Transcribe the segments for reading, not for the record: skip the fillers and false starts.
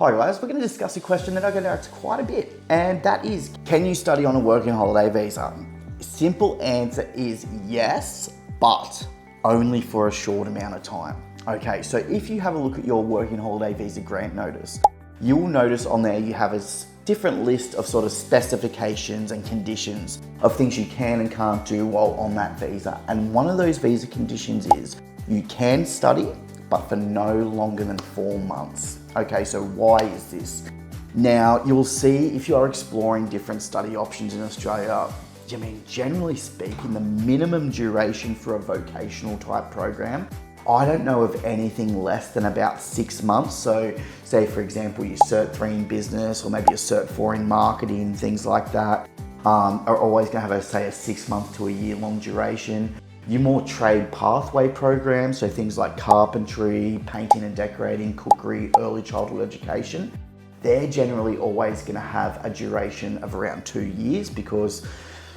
Hi guys, we're going to discuss a question that I get asked quite a bit, and that is, can you study on a working holiday visa? Simple answer is yes, but only for a short amount of time. Okay, so if you have a look at your working holiday visa grant notice, you'll notice on there you have a different list of sort of specifications and conditions of things you can and can't do while on that visa. And one of those visa conditions is you can study, but for no longer than 4 months. Okay, so why is this? Now, you'll see if you are exploring different study options in Australia, generally speaking, the minimum duration for a vocational type program, I don't know of anything less than about 6 months. So say for example, your Cert 3 in business or maybe a Cert 4 in marketing, things like that, are always gonna have, say, a 6 month to a year long duration. Your more trade pathway programs, so things like carpentry, painting and decorating, cookery, early childhood education, they're generally always gonna have a duration of around 2 years, because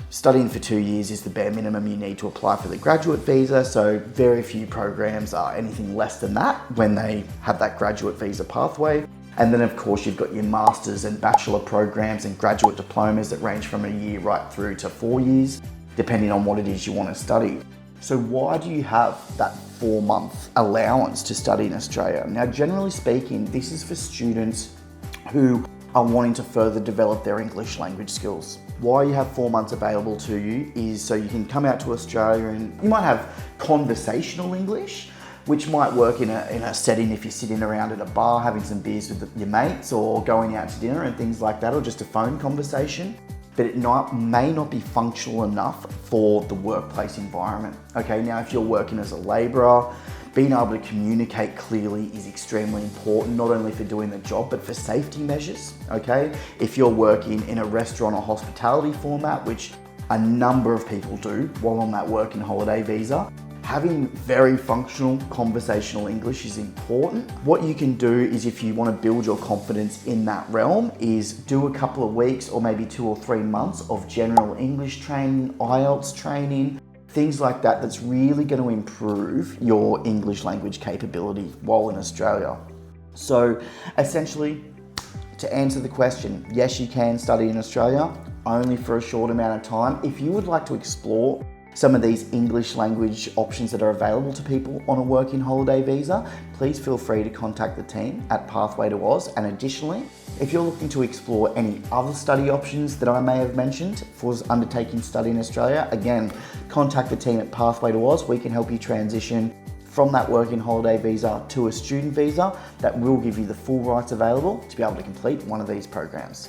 studying for 2 years is the bare minimum you need to apply for the graduate visa. So very few programs are anything less than that when they have that graduate visa pathway. And then of course you've got your master's and bachelor programs and graduate diplomas that range from a year right through to 4 years, depending on what it is you want to study. So why do you have that 4-month allowance to study in Australia? Now, generally speaking, this is for students who are wanting to further develop their English language skills. Why you have 4 months available to you is so you can come out to Australia and you might have conversational English, which might work in a setting if you're sitting around at a bar having some beers with your mates or going out to dinner and things like that, or just a phone conversation. But it may not be functional enough for the workplace environment. Okay, now if you're working as a labourer, being able to communicate clearly is extremely important, not only for doing the job, but for safety measures, okay? If you're working in a restaurant or hospitality format, which a number of people do while on that working holiday visa, having very functional conversational English is important. What you can do is, if you want to build your confidence in that realm, is do a couple of weeks or maybe 2 or 3 months of general English training, IELTS training, things like that, that's really going to improve your English language capability while in Australia. So essentially, to answer the question, yes, you can study in Australia, only for a short amount of time. If you would like to explore some of these English language options that are available to people on a working holiday visa, please feel free to contact the team at Pathway to Oz. And additionally, if you're looking to explore any other study options that I may have mentioned for undertaking study in Australia, again, contact the team at Pathway to Oz. We can help you transition from that working holiday visa to a student visa that will give you the full rights available to be able to complete one of these programs.